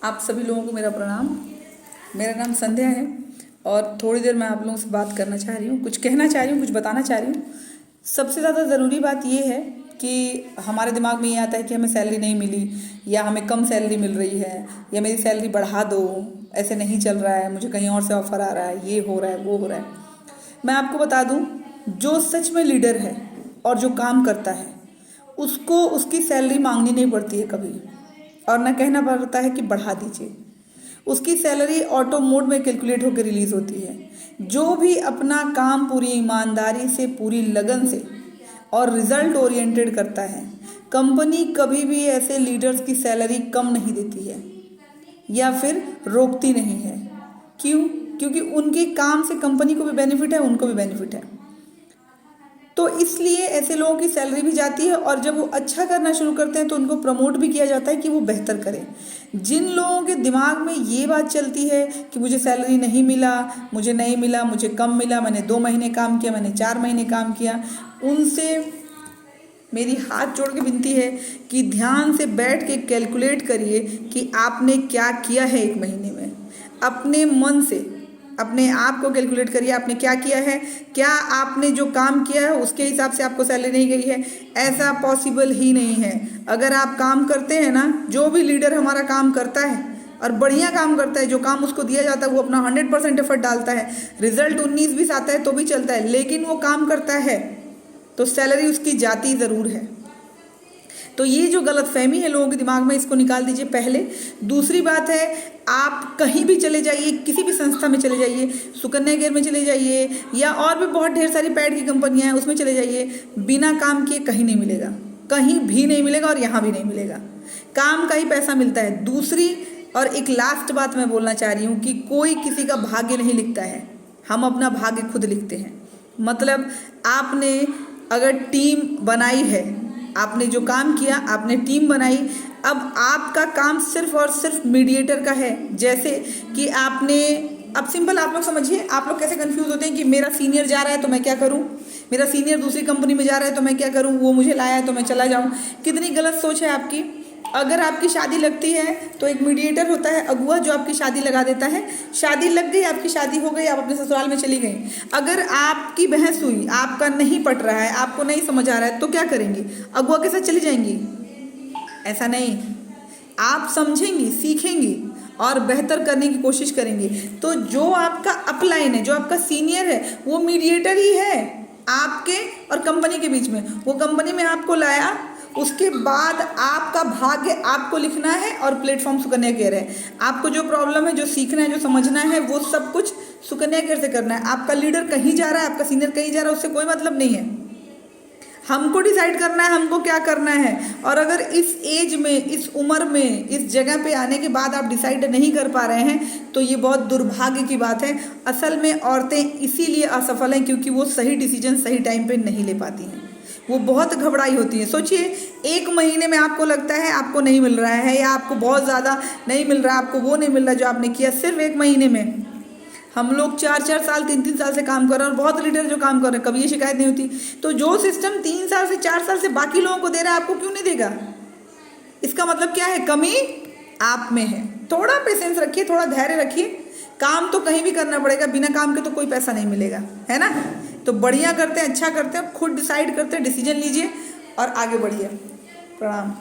आप सभी लोगों को मेरा प्रणाम। मेरा नाम संध्या है और थोड़ी देर मैं आप लोगों से बात करना चाह रही हूँ, कुछ कहना चाह रही हूँ, कुछ बताना चाह रही हूँ। सबसे ज़्यादा ज़रूरी बात ये है कि हमारे दिमाग में ये आता है कि हमें सैलरी नहीं मिली या हमें कम सैलरी मिल रही है या मेरी सैलरी बढ़ा दो, ऐसे नहीं चल रहा है, मुझे कहीं और से ऑफ़र आ रहा है, ये हो रहा है, वो हो रहा है। मैं आपको बता दूँ, जो सच में लीडर है और जो काम करता है उसको उसकी सैलरी मांगनी नहीं पड़ती है कभी, और ना कहना पड़ता है कि बढ़ा दीजिए। उसकी सैलरी ऑटो मोड में कैलकुलेट होकर रिलीज होती है। जो भी अपना काम पूरी ईमानदारी से, पूरी लगन से और रिजल्ट ओरिएंटेड करता है, कंपनी कभी भी ऐसे लीडर्स की सैलरी कम नहीं देती है या फिर रोकती नहीं है। क्यों? क्योंकि उनके काम से कंपनी को भी बेनिफिट है, उनको भी बेनिफिट है। तो इसलिए ऐसे लोगों की सैलरी भी जाती है और जब वो अच्छा करना शुरू करते हैं तो उनको प्रमोट भी किया जाता है कि वो बेहतर करें। जिन लोगों के दिमाग में ये बात चलती है कि मुझे सैलरी नहीं मिला, मुझे नहीं मिला, मुझे कम मिला, मैंने 2 महीने काम किया, मैंने 4 महीने काम किया, उनसे मेरी हाथ जोड़ के विनती है कि ध्यान से बैठ के कैलकुलेट करिए कि आपने क्या किया है 1 महीने में। अपने मन से अपने आप को कैलकुलेट करिए, आपने क्या किया है। क्या आपने जो काम किया है उसके हिसाब से आपको सैलरी नहीं गई है? ऐसा पॉसिबल ही नहीं है। अगर आप काम करते हैं ना, जो भी लीडर हमारा काम करता है और बढ़िया काम करता है, जो काम उसको दिया जाता है वो अपना 100% एफर्ट डालता है, रिजल्ट 19-20 आता है तो भी चलता है, लेकिन वो काम करता है तो सैलरी उसकी जाती ज़रूर है। तो ये जो गलतफहमी है लोगों के दिमाग में, इसको निकाल दीजिए पहले। दूसरी बात है, आप कहीं भी चले जाइए, किसी भी संस्था में चले जाइए, सुकन्या केयर में चले जाइए या और भी बहुत ढेर सारी पैड की कंपनियां हैं उसमें चले जाइए, बिना काम किए कहीं नहीं मिलेगा, कहीं भी नहीं मिलेगा और यहाँ भी नहीं मिलेगा। काम का ही पैसा मिलता है। दूसरी और एक लास्ट बात मैं बोलना चाह रही हूँ कि कोई किसी का भाग्य नहीं लिखता है, हम अपना भाग्य खुद लिखते हैं। मतलब आपने अगर टीम बनाई है, आपने जो काम किया, आपने टीम बनाई, अब आपका काम सिर्फ और सिर्फ मीडिएटर का है। जैसे कि आपने, अब सिंपल आप लोग समझिए, आप लोग कैसे कंफ्यूज होते हैं कि मेरा सीनियर जा रहा है तो मैं क्या करूं, मेरा सीनियर दूसरी कंपनी में जा रहा है तो मैं क्या करूं, वो मुझे लाया है तो मैं चला जाऊं। कितनी गलत सोच है आपकी। अगर आपकी शादी लगती है तो एक मीडिएटर होता है, अगुआ, जो आपकी शादी लगा देता है। शादी लग गई, आपकी शादी हो गई, आप अपने ससुराल में चली गई। अगर आपकी बहस हुई, आपका नहीं पट रहा है, आपको नहीं समझ आ रहा है, तो क्या करेंगी? अगुआ के साथ चली जाएंगी? ऐसा नहीं, आप समझेंगी, सीखेंगी और बेहतर करने की कोशिश करेंगी। तो जो आपका अपलाइन है, जो आपका सीनियर है, वो मीडिएटर ही है आपके और कंपनी के बीच में। वो कंपनी में आपको लाया, उसके बाद आपका भाग्य आपको लिखना है और प्लेटफॉर्म सुकन्या केयर है। आपको जो प्रॉब्लम है, जो सीखना है, जो समझना है, वो सब कुछ सुकन्या केयर से करना है। आपका लीडर कहीं जा रहा है, आपका सीनियर कहीं जा रहा है, उससे कोई मतलब नहीं है। हमको डिसाइड करना है हमको क्या करना है। और अगर इस एज में, इस उम्र में, इस जगह पे आने के बाद आप डिसाइड नहीं कर पा रहे हैं तो ये बहुत दुर्भाग्य की बात है। असल में औरतें इसीलिए असफल हैं क्योंकि वो सही डिसीजन सही टाइम पे नहीं ले पाती हैं, वो बहुत घबराई होती है। सोचिए, 1 महीने में आपको लगता है आपको नहीं मिल रहा है या आपको बहुत ज़्यादा नहीं मिल रहा है, आपको वो नहीं मिल रहा जो आपने किया सिर्फ 1 महीने में। हम लोग 4-4 साल, 3-3 साल से काम कर रहे हैं और बहुत लीडर जो काम कर रहे हैं, कभी ये शिकायत नहीं होती। तो जो सिस्टम 3 साल से 4 साल से बाकी लोगों को दे रहा है, आपको क्यों नहीं देगा? इसका मतलब क्या है? कमी आप में है। थोड़ा पेशेंस रखिए, थोड़ा धैर्य रखिए। काम तो कहीं भी करना पड़ेगा, बिना काम के तो कोई पैसा नहीं मिलेगा, है ना? तो बढ़िया करते हैं, अच्छा करते हैं, खुद डिसाइड करते हैं, डिसीजन लीजिए और आगे बढ़िए। प्रणाम।